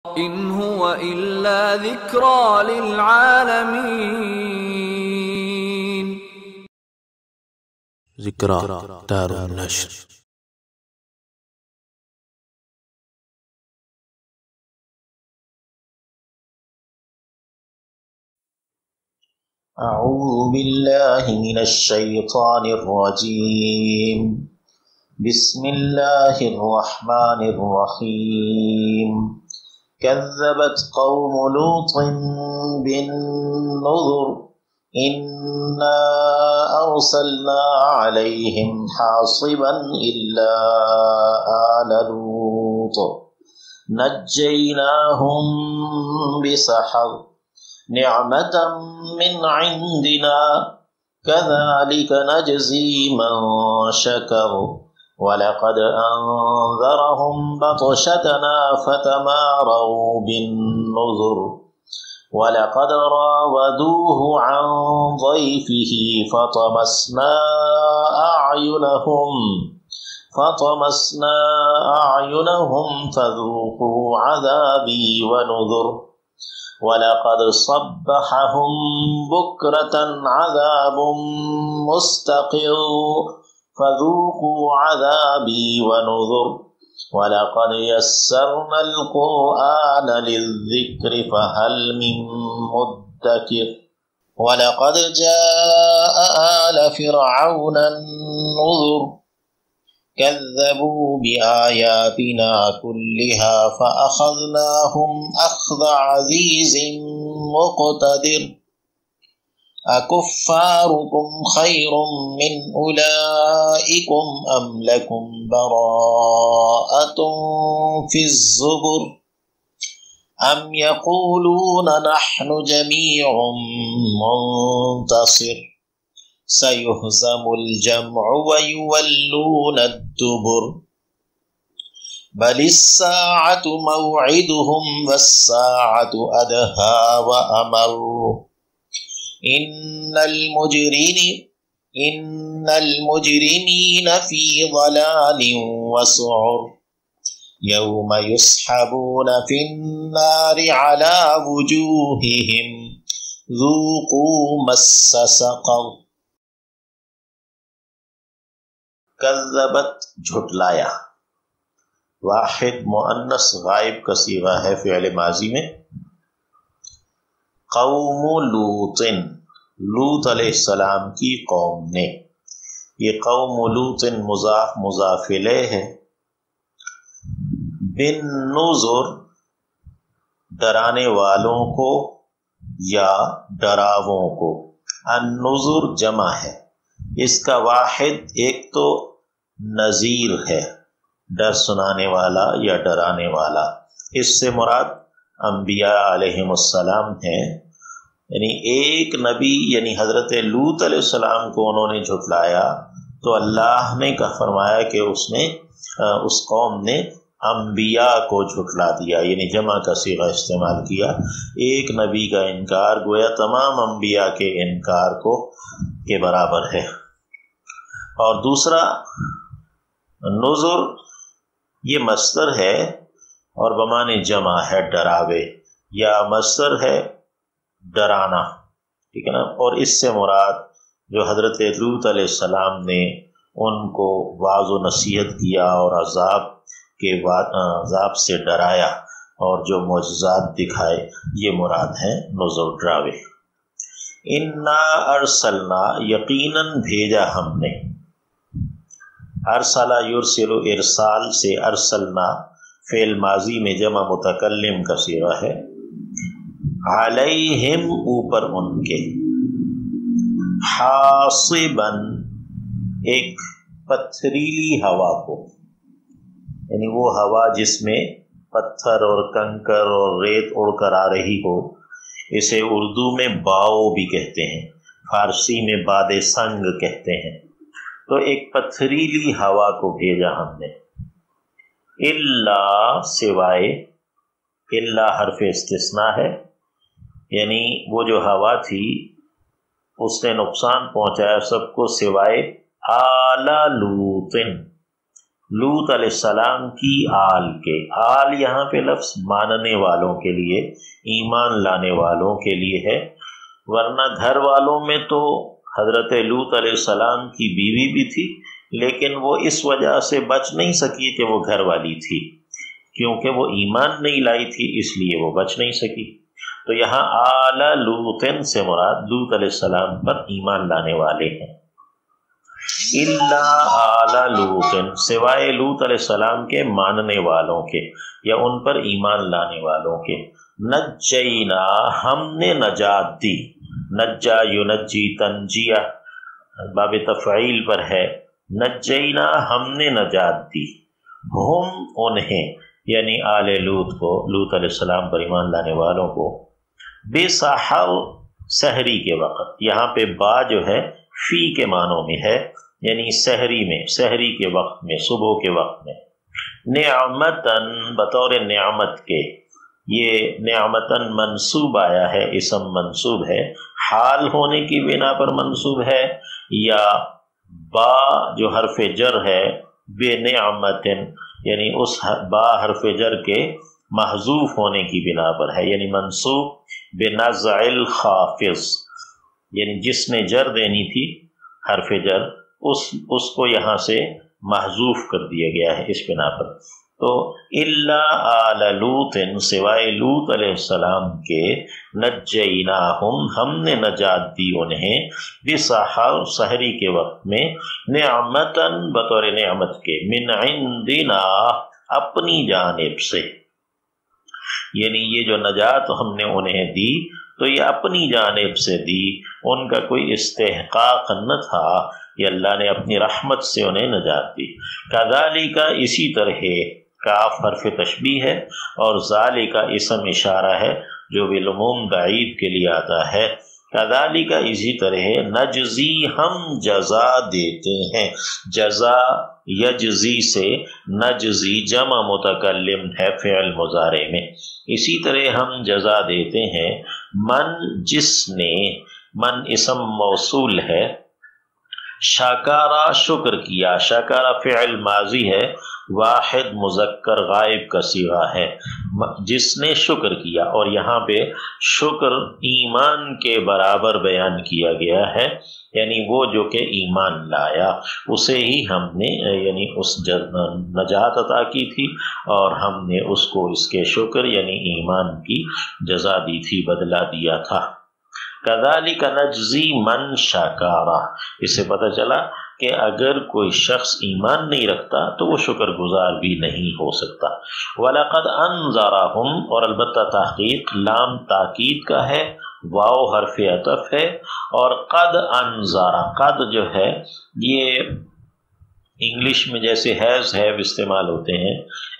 إن هو إلا ذكرى للعالمين. ذکریٰ دار النشر. أعوذ بالله من الشيطان الرجيم. بسم الله الرحمن الرحيم. كذبت قوم لوط بالنذر. إنا أرسلنا عليهم حاصبا إلا آل لوط نجيناهم بسحر نعمة من عندنا كذلك نجزي من شكر ولقد أنذرهم بطشتنا فتماروا بالنذر ولقد راودوه عن ضيفه فطمسنا أعينهم فذوقوا عذابي ونذر ولقد صبحهم بكرة عذاب مستقر فذوقوا عذابي ونذر ولقد يسرنا القرآن للذكر فهل من مدكر ولقد جاء آل فرعون النذر كذبوا بآياتنا كلها فأخذناهم أخذ عزيز مقتدر أكفاركم خير من أولئكم أم لكم براءة في الزبر أم يقولون نحن جميع منتصر سيهزم الجمع ويولون الدبر بل الساعة موعدهم والساعة أدهى وأمر إن المجرمين في ضلال وسعر يوم يسحبون في النار على وجوههم ذوقوا مس سقر. کذبت جھٹلایا. واحد مؤنث غائب کا صیغہ ہے فعل ماضی میں. قوم لوط، لوط علیہ السلام کی قوم نے. یہ قوم لوط مضاف مضاف الیہ ہے. بالنذر ڈرانے والوں کو یا ڈراووں کو. النذر جمع ہے. اس کا واحد ایک تو نذیر ہے، ڈر سنانے والا یا ڈرانے والا. اس سے مراد انبیاء علیہم السلام ہیں. یعنی ایک نبی یعنی حضرت لوط علیہ السلام کو انہوں نے جھٹلایا تو اللہ نے فرمایا کہ اس قوم نے انبیاء کو جھٹلا دیا، یعنی جمع کا صیغہ استعمال کیا. ایک نبی کا انکار گویا تمام انبیاء کے انکار کے برابر ہے. اور دوسرا نذر یہ مصدر ہے اور بمعنی جمع ہے ڈراوے، یا مصدر ہے ڈرانا، ٹھیک ہے نا. اور اس سے مراد جو حضرت لوط علیہ السلام نے ان کو واعظ و نصیحت کیا اور عذاب سے ڈرایا اور جو معجزات دکھائے، یہ مراد ہیں نذر ڈراوے. انا ارسلنا یقیناً بھیجا ہم نے. ارسلا یرسل ارسال سے ارسلنا فعل ماضی میں جمع متکلم کا صیغہ ہے. علیہم اوپر ان کے، حاصبا ایک پتھریلی ہوا کو، یعنی وہ ہوا جس میں پتھر اور کنکر اور ریت اڑ کر آ رہی ہو. اسے اردو میں باؤ بھی کہتے ہیں، فارسی میں باد سنگ کہتے ہیں. تو ایک پتھریلی ہوا کو بھیجا ہم نے. اللہ سوائے، اللہ حرف استثناء ہے، یعنی وہ جو ہوا تھی اس نے نقصان پہنچایا سب کو سوائے آل لوط. لوط علیہ السلام کی آل کے، آل یہاں پہ لفظ ماننے والوں کے لیے، ایمان لانے والوں کے لیے ہے، ورنہ گھر والوں میں تو حضرت لوط علیہ السلام کی بیوی بھی تھی، لیکن وہ اس وجہ سے بچ نہیں سکی کہ وہ گھر والی تھی، کیونکہ وہ ایمان نہیں لائی تھی، اس لیے وہ بچ نہیں سکی۔ تو یہاں آل لوط سے مراد لوط علیہ السلام پر ایمان لانے والے ہیں۔ الا آل لوط، سوائے لوط علیہ السلام کے ماننے والوں کے یا ان پر ایمان لانے والوں کے، نجینا، ہم نے نجات دی، نجا ینجی تنجیہ باب تفعیل پر ہے، نجینا ہم نے نجات دی، ہم انہیں یعنی آل لوط کو، لوط علیہ السلام پر ایمان لانے والوں کو، بسحر سحری کے وقت، یہاں پہ با جو ہے فی کے معنوں میں ہے، یعنی سحری میں، سحری کے وقت میں، صبح کے وقت میں، نعمتن بطور نعمت کے، یہ نعمتن منصوب آیا ہے، اسم منصوب ہے، حال ہونے کی بنا پر منصوب ہے، یا با جو حرف جر ہے بے نعمتن یعنی اس با حرف جر کے محذوف ہونے کی بنا پر ہے، یعنی منصوب بنزع الخافض، یعنی جس نے جر دینی تھی حرف جر اس کو یہاں سے محذوف کر دیا گیا ہے اس بنا پر۔ تو الا آل لوط، سوائے لوط علیہ السلام کے، نجیناہم ہم نے نجات دی انہیں، بسحر سحری کے وقت میں، نعمتن بطور نعمت کے، من عندنا اپنی جانب سے، یعنی یہ جو نجات ہم نے انہیں دی تو یہ اپنی جانب سے دی، ان کا کوئی استحقاق نہ تھا، یہ اللہ نے اپنی رحمت سے انہیں نجات دی۔ کذالک، اسی طرح، کاف حرف تشبیہ ہے اور ذالک اسم اشارہ ہے جو بالعموم بعید کے لیے آتا ہے۔ کذالک، اسی طرح، نجزی ہم جزا دیتے ہیں، جزا یجزی سے نجزی جمع متکلم ہے فعل مضارع میں، اسی طرح ہم جزا دیتے ہیں، من جس نے، من اسم موصول ہے، شکارا شکر کیا، شکارا فعل ماضی ہے، واحد مذکر غائب کا صیغہ ہے، جس نے شکر کیا، اور یہاں پہ شکر ایمان کے برابر بیان کیا گیا ہے، یعنی وہ جو کہ ایمان لایا اسے ہی ہم نے یعنی اس نجات عطا کی تھی، اور ہم نے اس کو اس کے شکر یعنی ایمان کی جزا دی تھی، بدلہ دیا تھا۔ کذالک نجزی من شکارا، اس سے پتہ چلا کہ اگر کوئی شخص ایمان نہیں رکھتا تو وہ شکر گزار بھی نہیں ہو سکتا۔ وَلَقَدْ أَنذَرَهُمْ، اور البتہ تحقیق لام تاکید کا ہے، واو حرف عطف ہے، اور قد انذر، قد جو ہے یہ انگلش میں جیسے ہیز ہیو استعمال ہوتے ہیں،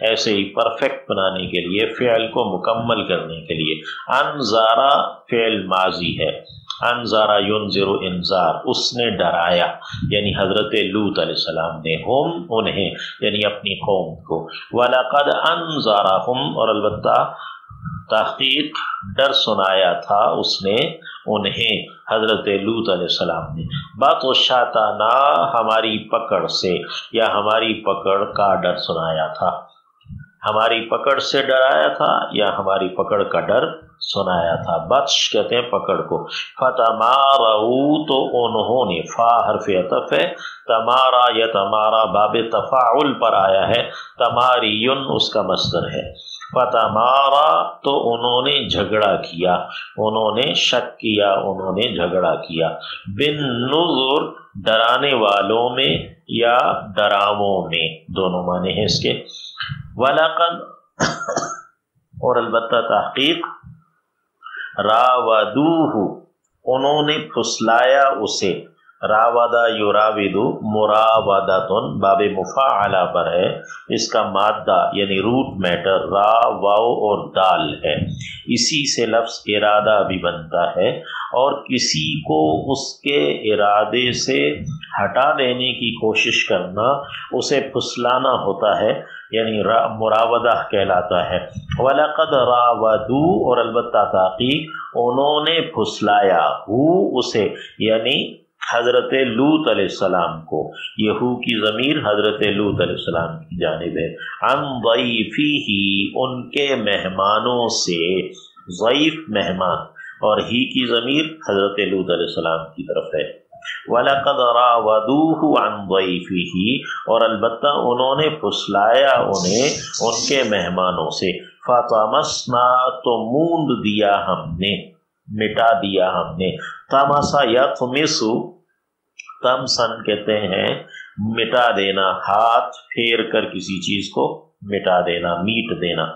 ایسے ہی پرفیکٹ بنانے کے لیے، فعل کو مکمل کرنے کے لیے، انذارا فعل ماضی ہے، انذارا ینذر انذار، اس نے ڈرایا، یعنی حضرت لوط علیہ السلام نے، ہم انہیں یعنی اپنی قوم کو، وَلَقَدْ أَنذَرَهُمْ، اور البتہ تحقیق ڈر سنایا تھا اس نے انہیں، حضرت لوط علیہ السلام نے، بطشتنا، ہماری پکڑ سے یا ہماری پکڑ کا ڈر سنایا تھا، ہماری پکڑ سے ڈرایا تھا یا ہماری پکڑ کا ڈر سنایا تھا۔ بطش کہتے ہیں پکڑ کو۔ فتماروا، تو انہوں نے، فا حرف عطف ہے، تمارا یا تمارا باب تفاعل پر آیا ہے، تماریون اس کا مصدر ہے۔ فتمارا، تو انہوں نے جھگڑا کیا، انہوں نے شک کیا، انہوں نے جھگڑا کیا، بالنذر، ڈرانے والوں میں یا ڈراووں میں، دونوں معنی ہیں اس کے۔ وَلَقَدْ، اور البتہ تحقیق، راودوہ، انہوں نے پھسلایا اسے، راودہ یراودو، مراودتن باب مفاعلہ پر ہے، اس کا مادہ یعنی روٹ میٹر را، واو اور دال ہے، اسی سے لفظ ارادہ بھی بنتا ہے، اور کسی کو اس کے ارادے سے ہٹا دینے کی کوشش کرنا اسے پھسلانا ہوتا ہے، یعنی مراودہ کہلاتا ہے۔ وَلَقَدْ رَاوَدُوا، اور البتہ تحقیق انہوں نے پھسلایا، ہو اسے، یعنی حضرت لوط علیہ السلام کو، یہ ہو کی ضمیر حضرت لوط علیہ السلام کی جانب ہے، عن ضیفیہ ان کے مہمانوں سے، ضیف مہمان، اور ہی کی ضمیر حضرت لوط علیہ السلام کی طرف ہے۔ وَلَقَدْ رَاوَدُوهُ عَنْ ضَيْفِهِ اور البتہ انہوں نے پھسلایا انہیں ان کے مہمانوں سے، فَطَمَسْنَا تو موند دیا ہم نے، مٹا دیا ہم نے، تمسا یطمسو، تمسن کہتے ہیں مٹا دینا، ہاتھ پھیر کر کسی چیز کو مٹا دینا، میٹ دینا۔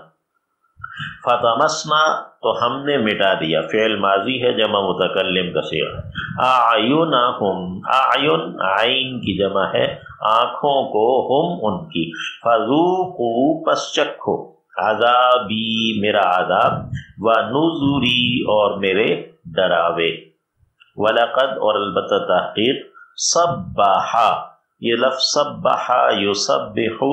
فتمسنا تو ہم نے مٹا دیا، فعل ماضی ہے جمع متکلم کا صیغہ، اعینہم، اعین عین کی جمع ہے، آنکھوں کو، ہم ان کی، فذوقوا پس چکھو، عذابی میرا عذاب، ونذری اور میرے ڈراوے، ولقد اور البتہ تحقیق، سبحا یہ لفظ سبحا یسبح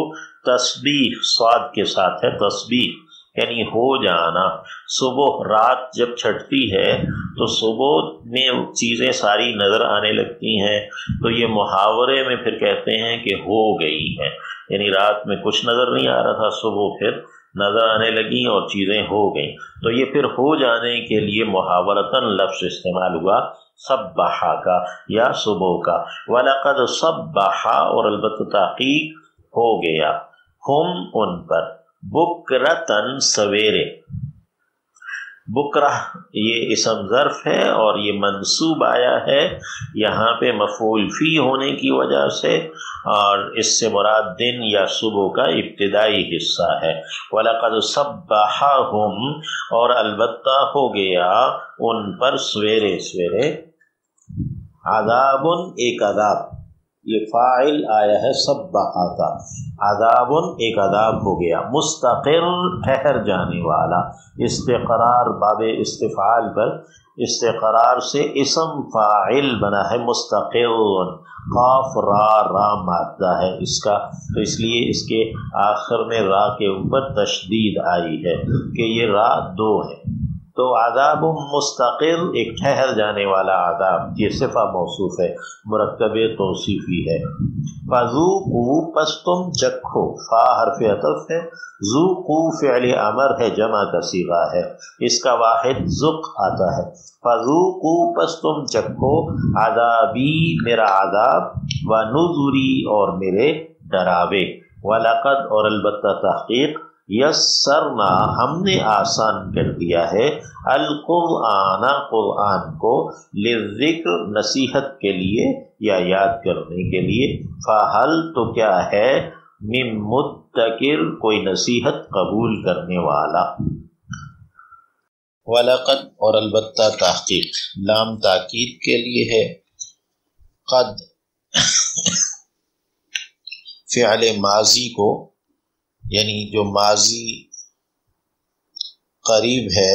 تسبیح صاد کے ساتھ ہے، تسبیح یعنی ہو جانا۔ صبح رات جب چھٹتی ہے تو صبح میں چیزیں ساری نظر آنے لگتی ہیں، تو یہ محاورے میں پھر کہتے ہیں کہ ہو گئی ہے، یعنی رات میں کچھ نظر نہیں آ رہا تھا، صبح پھر نظر آنے لگی اور چیزیں ہو گئیں، تو یہ پھر ہو جانے کے لیے محاورتاً لفظ استعمال ہوا سبحا کا یا صبح کا۔ وَلَقَدْ صَبَّحَ اور البتہ تحقیق ہو گیا، ہم ان پر، بکرتن سویرے، بکرہ یہ اسم ظرف ہے اور یہ منصوب آیا ہے یہاں پہ مفعول فی ہونے کی وجہ سے، اور اس سے مراد دن یا صبح کا ابتدائی حصہ ہے۔ وَلَقَدْ صَبَّحَهُمْ اور البتہ ہو گیا ان پر سویرے سویرے، عذاب ایک عذاب، یہ فاعل آیا ہے صبحا کا، عذاب ایک عذاب ہو گیا، مستقر ٹھہر جانے والا، استقرار باب استفعال پر استقرار سے اسم فاعل بنا ہے، مستقر، قاف را را مادہ ہے اس کا، تو اس لیے اس کے آخر میں را کے اوپر تشدید آئی ہے کہ یہ را دو ہے، تو عذاب مستقر ایک ٹھہر جانے والا عذاب، یہ صفہ موصوف ہے، مرکب توصیفی ہے۔ فذوقوا پس تم چکھو، فا حرف عطف ہے، ذوقوا فعل امر ہے، جمع کا صیغہ ہے، اس کا واحد ذق آتا ہے۔ فذوقوا پس تم چکھو، عذابی میرا عذاب، ونذری اور میرے ڈراوے، ولقد اور البتہ تحقیق، یسرنا ہم نے آسان کر دیا ہے، القرآن قرآن کو، للذکر نصیحت کے لیے یا یاد کرنے کے لیے، فہل تو کیا ہے، من مدکر کوئی نصیحت قبول کرنے والا۔ وَلَقَدْ اور البتہ تحقیق، لام تاکید کے لیے ہے، قد فعل ماضی کو یعنی جو ماضی قریب ہے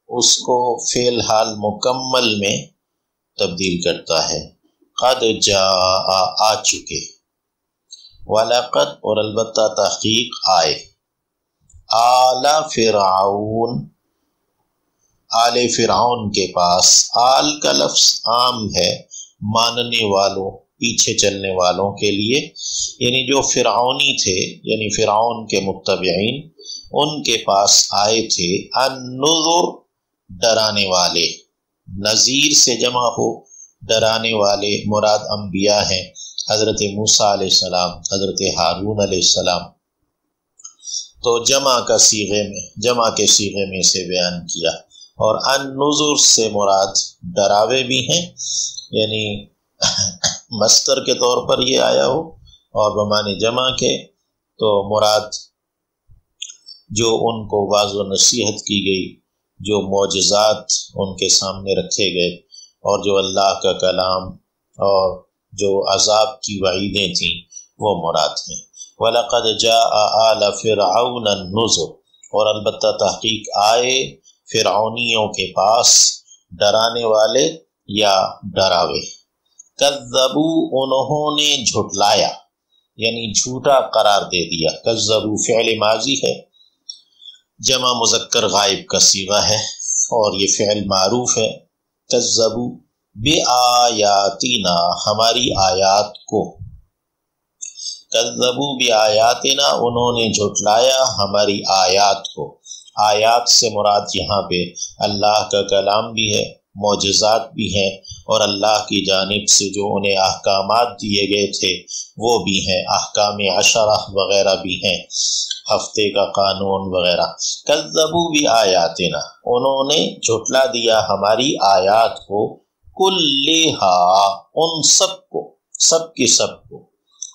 اس کو فعل حال مکمل میں تبدیل کرتا ہے، قد جاء آ چکے، وَلَقَدْ اور البتہ تحقیق آئے، آل فرعون آل فرعون کے پاس، آل کا لفظ عام ہے ماننے والوں، پیچھے چلنے والوں کے لیے، یعنی جو فرعونی تھے یعنی فرعون کے متبعین، ان کے پاس آئے تھے، النذر ڈرانے والے، نذیر سے جمع ہو، ڈرانے والے مراد انبیاء ہیں، حضرت موسیٰ علیہ السلام، حضرت ہارون علیہ السلام، تو جمع کے صیغے میں سے بیان کیا، اور النذر سے مراد ڈراوے بھی ہیں، یعنی مصدر کے طور پر یہ آیا ہو اور بمعنی جمع کے، تو مراد جو ان کو واضح و نصیحت کی گئی، جو معجزات ان کے سامنے رکھے گئے، اور جو اللہ کا کلام اور جو عذاب کی وعیدیں تھیں وہ مراد ہیں۔ وَلَقَدْ جَاءَ آلَ فِرْعَوْنَ النُّذُرُ اور البتہ تحقیق آئے فرعونیوں کے پاس ڈرانے والے یا ڈراوے، کذبوا انہوں نے جھٹلایا یعنی جھوٹا قرار دے دیا، کذبوا فعل ماضی ہے، جمع مذکر غائب کا صیغہ ہے، اور یہ فعل معروف ہے، کذبوا بِآیاتِنَا ہماری آیات کو، کذبوا بِآیاتِنَا انہوں نے جھٹلایا ہماری آیات کو۔ آیات سے مراد یہاں پہ اللہ کا کلام بھی ہے، معجزات بھی ہیں، اور اللہ کی جانب سے جو انہیں احکامات دیے گئے تھے وہ بھی ہیں، احکام عشرہ وغیرہ بھی ہیں، ہفتے کا قانون وغیرہ۔ کذبوا بآیاتنا انہوں نے جھٹلا دیا ہماری آیات کو، کلھا ان سب کو، سب کی سب کو۔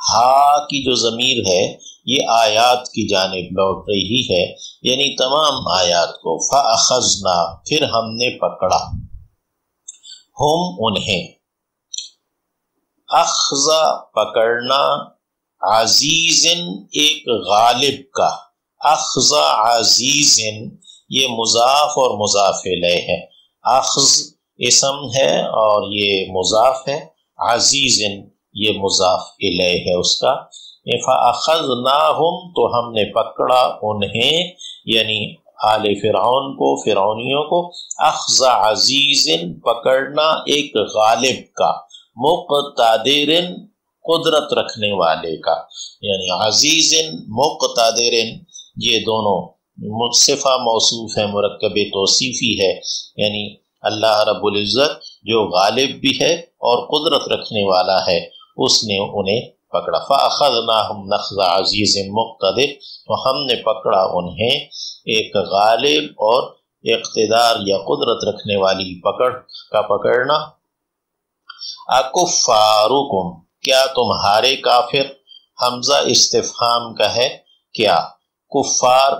ہا کی جو ضمیر ہے یہ آیات کی جانب لوٹ رہی ہے، یعنی تمام آیات کو۔ فَأَخَذْنَا پھر ہم نے پکڑا، ہم انہیں، اخذ پکڑنا، عزیز ایک غالب کا، اخذ عزیز یہ مضاف اور مضاف الیہ ہے، اخذ اسم ہے اور یہ مضاف ہے، عزیز یہ مضاف الیہ ہے اس کا۔ فَأَخَذْنَاهُمْ تو ہم نے پکڑا انہیں، یعنی آل فرعون کو، فرعونیوں کو، اخذ عزیز پکڑنا ایک غالب کا، مقتدر قدرت رکھنے والے کا، یعنی عزیز مقتدر یہ دونوں صفہ موصوف ہے، مرکب توصیفی ہے، یعنی اللہ رب العزت جو غالب بھی ہے اور قدرت رکھنے والا ہے اس نے انہیں پکڑا۔ فَأَخَذْنَاهُمْ نَخْذَ عَزِيزٍ مُقْتَدِرٍ تو ہم نے پکڑا انہیں ایک غالب اور اقتدار یا قدرت رکھنے والی پکڑ کا پکڑنا۔ اَكُفَّارُكُمْ کیا تمہارے کافر، حمزہ استفہام کا ہے، کیا، کفار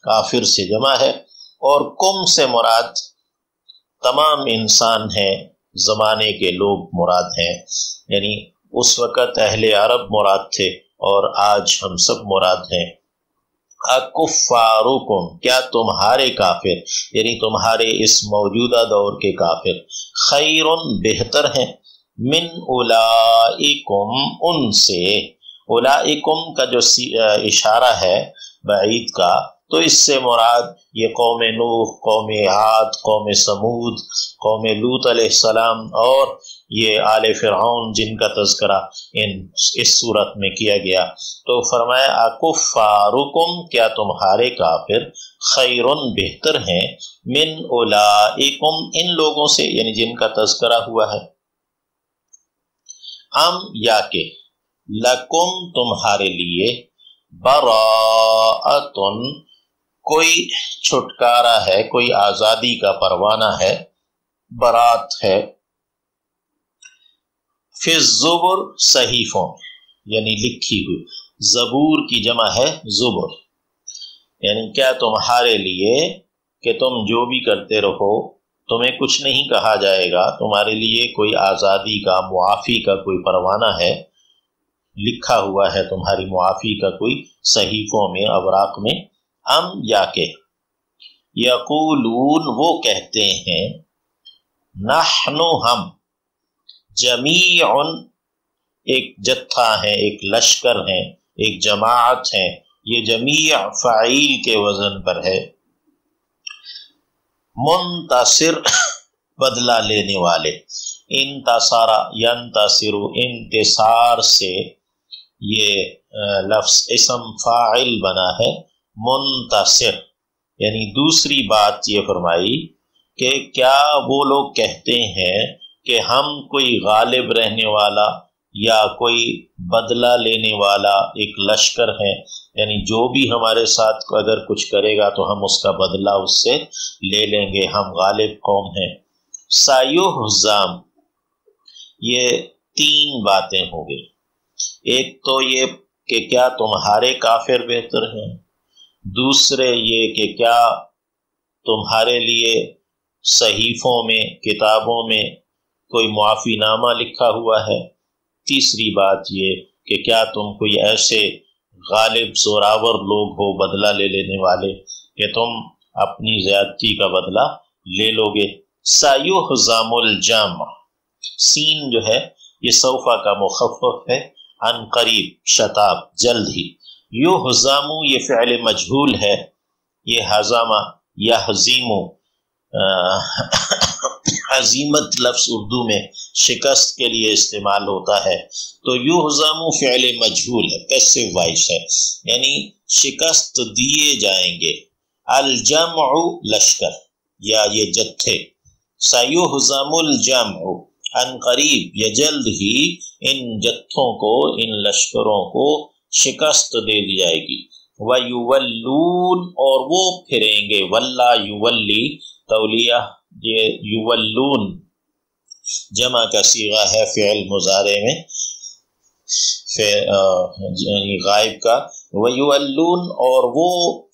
کافر سے جمع ہے، اور کم سے مراد تمام انسان ہیں، زمانے کے لوگ مراد ہیں، یعنی اس وقت اہل عرب مراد تھے اور آج ہم سب مراد ہیں۔ اکفارکم کیا تمہارے کافر، یعنی تمہارے اس موجودہ دور کے کافر، خیر بہتر ہیں، من اولئکم ان سے، اولئکم کا جو اشارہ ہے بعید کا، تو اس سے مراد یہ قوم نوح، قوم عاد، قوم سمود، قوم لوط علیہ السلام اور یہ آل فرعون جن کا تذکرہ اس صورت میں کیا گیا۔ تو فرمایا اکفارکم کیا تمہارے کافر، خیرن بہتر ہیں، من اولئکم ان لوگوں سے، یعنی جن کا تذکرہ ہوا ہے، ام یا کہ، لکم تمہارے لیے، براءتن کوئی چھٹکارا ہے، کوئی آزادی کا پروانہ ہے، برات ہے، فی الزبر صحیفوں یعنی لکھی ہوئی، زبور کی جمع ہے زبر، یعنی کیا تمہارے لیے کہ تم جو بھی کرتے رہو تمہیں کچھ نہیں کہا جائے گا، تمہارے لیے کوئی آزادی کا، معافی کا کوئی پروانہ ہے، لکھا ہوا ہے تمہاری معافی کا کوئی صحیفوں میں، اوراق میں، ام یا کہ، یقولون وہ کہتے ہیں، نحن ہم، جمیع ایک جتھا ہے، ایک لشکر ہیں، ایک جماعت ہیں، یہ جمیع فعیل کے وزن پر ہے، منتصر بدلہ لینے والے، انتصر ینتصر انتصار سے یہ لفظ اسم فاعل بنا ہے، منتصر، یعنی دوسری بات یہ فرمائی کہ کیا وہ لوگ کہتے ہیں کہ ہم کوئی غالب رہنے والا یا کوئی بدلہ لینے والا ایک لشکر ہے، یعنی جو بھی ہمارے ساتھ اگر کچھ کرے گا تو ہم اس کا بدلہ اس سے لے لیں گے، ہم غالب قوم ہیں۔ سیہزم یہ تین باتیں ہوں گی، ایک تو یہ کہ کیا تمہارے کافر بہتر ہیں، دوسرے یہ کہ کیا تمہارے لیے صحیفوں میں، کتابوں میں کوئی معافی نامہ لکھا ہوا ہے، تیسری بات یہ کہ کیا تم کوئی ایسے غالب زوراور لوگ ہو، بدلہ لے لینے والے، کہ تم اپنی زیادتی کا بدلہ لے لو گے۔ سیہزم الجمع، سین جو ہے یہ سوفا کا مخفف ہے، عن قریب، شتاب، جلد ہی، یہزم یہ فعل مجہول ہے، یہ ہزم یہزم عزیمت لفظ اردو میں شکست کے لیے استعمال ہوتا ہے، تو یہزم فعل مجہول ہے، پیسو وائس ہے، یعنی شکست دیے جائیں گے۔ الجمع لشکر یا یہ جتھے، سیہزم الجمع ان قریب یا جلد ہی ان جتھوں کو، ان لشکروں کو شکست دے دی جائے گی۔ وَيُوَلُّونَ اور وہ پھریں گے، وَلَّا یولی تولیہ، یہ یولون جمع کا صیغہ ہے فعل مضارع میں یعنی غائب کا۔ وَيُوَلُّونَ اور وہ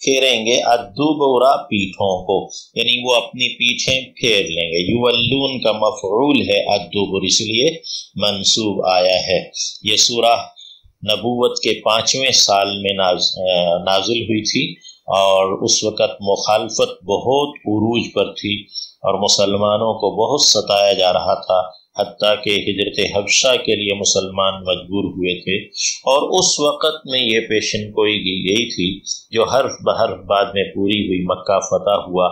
پھیریں گے الدُّبُرَ پیٹھوں کو، یعنی وہ اپنی پیٹھیں پھیر لیں گے۔ یولون کا مفعول ہے الدُّبُر، اس لیے منصوب آیا ہے۔ یہ سورہ نبوت کے 5ویں سال میں نازل ہوئی تھی، اور اس وقت مخالفت بہت عروج پر تھی اور مسلمانوں کو بہت ستایا جا رہا تھا، حتیٰ کہ ہجرت حبشہ کے لیے مسلمان مجبور ہوئے تھے، اور اس وقت میں یہ پیشن گوئی کی گئی تھی جو حرف بحرف بعد میں پوری ہوئی۔ مکہ فتح ہوا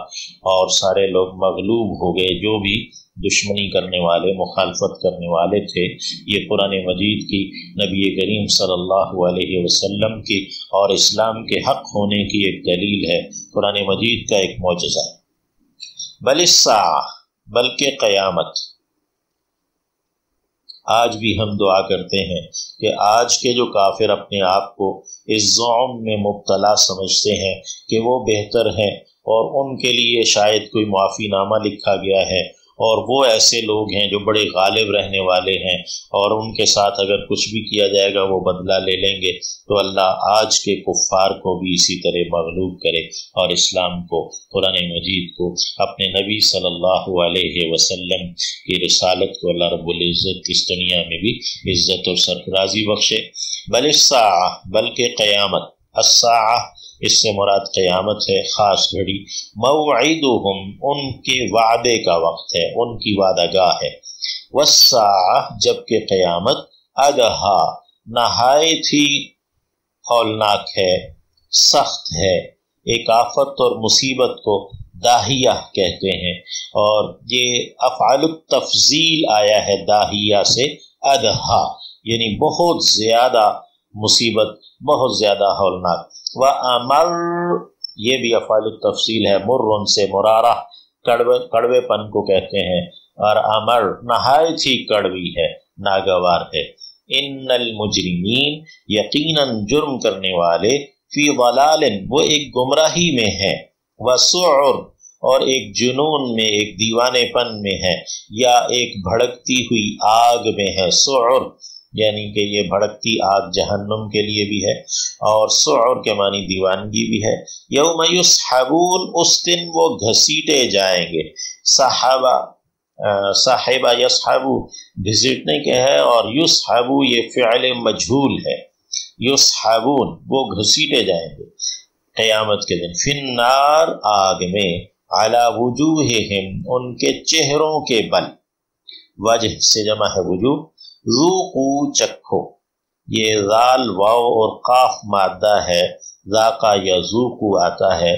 اور سارے لوگ مغلوب ہو گئے، جو بھی دشمنی کرنے والے، مخالفت کرنے والے تھے۔ یہ قرآن مجید کی، نبی کریم صلی اللہ علیہ وسلم کی اور اسلام کے حق ہونے کی ایک دلیل ہے، قرآن مجید کا ایک معجزہ ہے۔ بل الساعہ بلکہ قیامت۔ آج بھی ہم دعا کرتے ہیں کہ آج کے جو کافر اپنے آپ کو اس زعم میں مبتلا سمجھتے ہیں کہ وہ بہتر ہیں اور ان کے لیے شاید کوئی معافی نامہ لکھا گیا ہے، اور وہ ایسے لوگ ہیں جو بڑے غالب رہنے والے ہیں اور ان کے ساتھ اگر کچھ بھی کیا جائے گا وہ بدلہ لے لیں گے، تو اللہ آج کے کفار کو بھی اسی طرح مغلوب کرے، اور اسلام کو، قرآن مجید کو، اپنے نبی صلی اللہ علیہ وسلم کی رسالت کو اللہ رب العزت اس دنیا میں بھی عزت اور سرفرازی بخشے۔ بل الساعہ بلکہ قیامت، الساعہ اس سے مراد قیامت ہے، خاص گھڑی۔ موعدہم ان کے وعدے کا وقت ہے، ان کی وعدہ گاہ ہے۔ والساعہ جبکہ قیامت ادہا نہایت ہی ہولناک ہے، سخت ہے۔ ایک آفت اور مصیبت کو داہیہ کہتے ہیں، اور یہ افعال التفضیل آیا ہے داہیہ سے، ادہا یعنی بہت زیادہ مصیبت، بہت زیادہ ہولناک۔ وَأَمَرْ یہ بھی افعال التفصیل ہے، مرن سے مرارہ کڑوے پن کو کہتے ہیں، اور امر نہایت ہی کڑوی ہے، ناگوار ہے۔ ان المجرمین یقیناً جرم کرنے والے، فی ضلال وہ ایک گمراہی میں ہیں، وسعر اور ایک جنون میں، ایک دیوانے پن میں ہے، یا ایک بھڑکتی ہوئی آگ میں ہے۔ سعر یعنی کہ یہ بھڑکتی آگ جہنم کے لیے بھی ہے، اور سعر کے معنی دیوانگی بھی ہے۔ یوم یسحبون اس دن وہ گھسیٹے جائیں گے۔ صاحبہ یسحبو گھسیٹنے کے ہے، اور یسحبو یہ فعل مجہول ہے۔ یسحبون وہ گھسیٹے جائیں گے قیامت کے دن، فی النار آگ میں، علی وجوہہم ان کے چہروں کے بل، وجہ سے جمع ہے وجوہ۔ ذوقو چکھو، یہ ذال واو اور قاف مادہ ہے، ذاقہ یا ذوقو آتا ہے،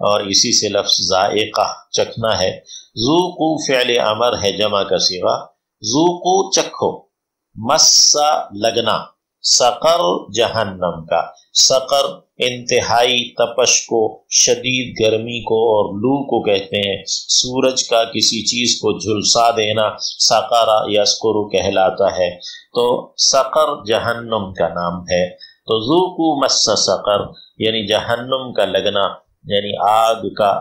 اور اسی سے لفظ ذائقہ چکھنا ہے۔ ذوقو فعل امر ہے جمع کا صیغہ، ذوقو چکھو۔ مسا لگنا، سقر جہنم کا، سقر انتہائی تپش کو، شدید گرمی کو، اور لو کو کہتے ہیں۔ سورج کا کسی چیز کو جھلسا دینا سقر یسقر کہلاتا ہے، تو سقر جہنم کا نام ہے۔ تو ذوقوا مس سقر یعنی جہنم کا لگنا، یعنی آگ کا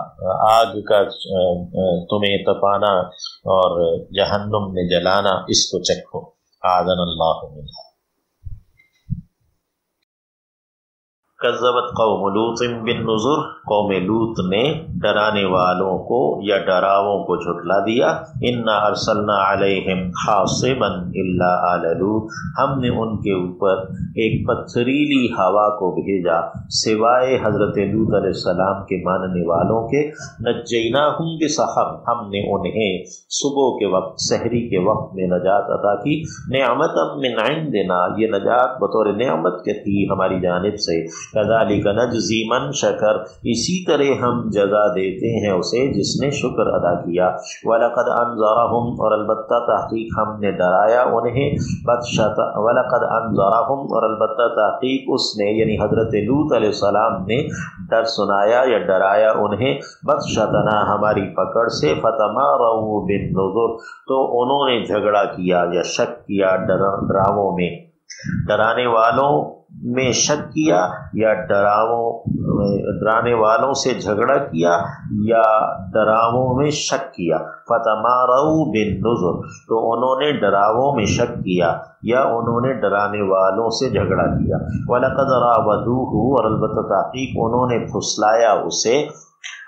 تمہیں تپانا اور جہنم میں جلانا، اس کو چکھو۔ اعاذنا اللہ منہا۔ کذبت قوم لوط بالنذر قوم لوط نے ڈرانے والوں کو یا ڈراووں کو جھٹلا دیا۔ انا ارسلنا علیہم حاصبا الا آل لوط ہم نے ان کے اوپر ایک پتھریلی ہوا کو بھیجا سوائے حضرت لوط علیہ السلام کے ماننے والوں کے۔ نجیناہم بسحر ہم نے انہیں صبح کے وقت، سحری کے وقت میں نجات عطا کی۔ نعمتا من عندنا یہ نجات بطور نعمت کے تھی ہماری جانب سے۔ کذالک نجزی من شکر، اسی طرح ہم جزا دیتے ہیں اسے جس نے شکر ادا کیا۔ وَلَقَدْ أَنذَرَهُمْ، اور البتہ تحقیق ہم نے ڈرایا انہیں، وَلَقَدْ أَنذَرَهُمْ، اور البتہ تحقیق اس نے یعنی حضرت لوط علیہ السلام نے ڈر سنایا یا ڈرایا انہیں، بطشتنا ہماری پکڑ سے، فَتَمَارَوْا بِالنُّذُرِ، تو انہوں نے جھگڑا کیا یا شک کیا ڈراووں میں، ڈرانے والوں میں شک کیا یا ڈرانے والوں سے جھگڑا کیا یا ڈراووں میں شک کیا۔ فَتَمَارَوْا بِالنُّذُرِ، تو انہوں نے ڈراووں میں شک کیا یا انہوں نے ڈرانے والوں سے جھگڑا کیا۔ وَلَقَدْ رَاوَدُوهُ، اور البتہ تحقیق انہوں نے پھسلایا اسے،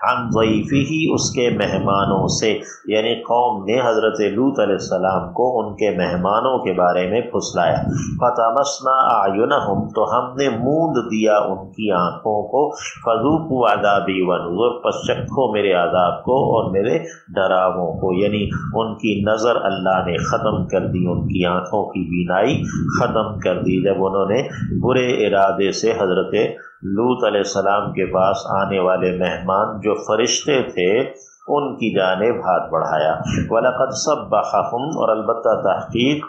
عن ضیفہ، اس کے مہمانوں سے، یعنی قوم نے حضرت لوط علیہ السلام کو ان کے مہمانوں کے بارے میں پھسلایا۔ فطمسنا اعینہم، تو ہم نے موند دیا ان کی آنکھوں کو، فذوقوا عذابی ونذر، پس چکھو میرے عذاب کو اور میرے ڈراووں کو، یعنی ان کی نظر اللہ نے ختم کر دی، ان کی آنکھوں کی بینائی ختم کر دی جب انہوں نے برے ارادے سے حضرت لوط علیہ السلام کے پاس آنے والے مہمان جو فرشتے تھے ان کی جانب ہاتھ بڑھایا۔ وَلَقَدْ صَبَّحَهُمْ، اور البتہ تحقیق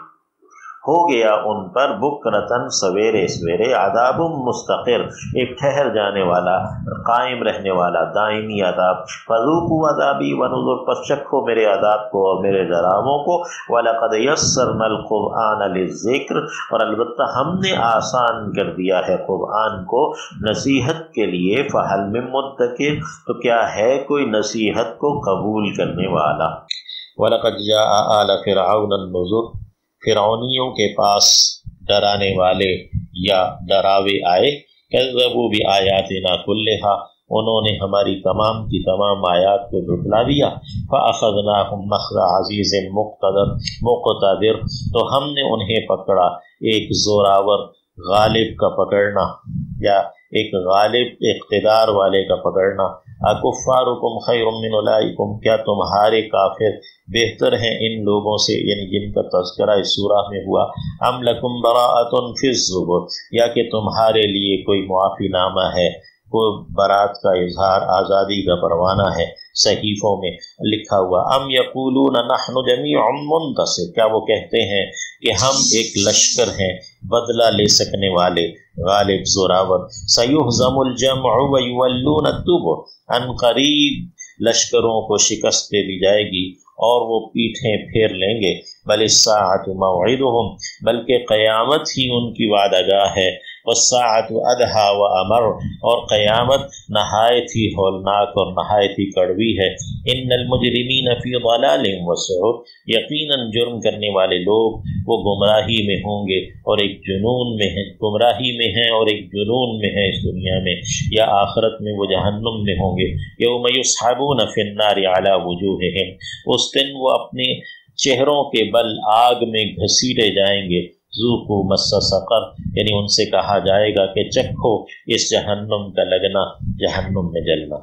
ہو گیا ان پر، بکرتن سویرے سویرے، عذاب مستقر، ایک ٹھہر جانے والا قائم رہنے والا دائمی عذاب۔ فذوقوا عذابی ونذر، پس چکھو میرے عذاب کو اور میرے ڈراووں کو۔ وَلَقَدْ يَسَّرْنَا الْقُرْآنَ لِلذِّكْرِ، اور البتہ ہم نے آسان کر دیا ہے قرآن کو نصیحت کے لیے، فَهَلْ مِن مُدَّكِرٍ، تو کیا ہے کوئی نصیحت کو قبول کرنے والا۔ وَلَقَدْ جَاءَ آلَ فِرْعَوْنَ النُّذُرُ، فرعونیوں کے پاس ڈرانے والے یا ڈراوے آئے، کذبوا بآیاتنا کلھا، انہوں نے ہماری تمام کی تمام آیات کو جھٹلا دیا۔ فأخذناہم اخذ عزیز مقتدر، تو ہم نے انہیں پکڑا ایک زوراور غالب کا پکڑنا، یا ایک غالب اقتدار والے کا پکڑنا۔ اکفارکم خیر من اولئکم، کیا تمہارے کافر بہتر ہیں ان لوگوں سے، یعنی جن کا تذکرہ اس سورہ میں ہوا۔ ام لکم براءۃ فی الزبر، یا کہ تمہارے لیے کوئی معافی نامہ ہے، کوئی برات کا اظہار، آزادی کا پروانہ ہے صحیفوں میں لکھا ہوا۔ ام یقولون نحن جمیع منتصر، کیا وہ کہتے ہیں کہ ہم ایک لشکر ہیں بدلہ لے سکنے والے، غالب زوراور۔ سیہزم الجمع ویولون الدبر، ان قریب لشکروں کو شکست دے دی جائے گی اور وہ پیٹھیں پھیر لیں گے۔ بل الساعۃ موعدہم، بلکہ قیامت ہی ان کی وعدہ گاہ ہے۔ والساعۃ ادھیٰ وامر، اور قیامت نہایت ہی ہولناک اور نہایت ہی کڑوی ہے۔ ان المجرمین فی ضلال وسعر، یقیناً جرم کرنے والے لوگ وہ گمراہی میں ہوں گے اور ایک جنون میں ہیں، گمراہی میں ہیں اور ایک جنون میں ہیں اس دنیا میں، یا آخرت میں وہ جہنم میں ہوں گے۔ یوم یسحبون فی النار علی وجوہہم، اس دن وہ اپنے چہروں کے بل آگ میں گھسیٹے جائیں گے۔ ذوقوا مس سقر، یعنی ان سے کہا جائے گا کہ چکھو اس جہنم کا لگنا، جہنم میں جلنا۔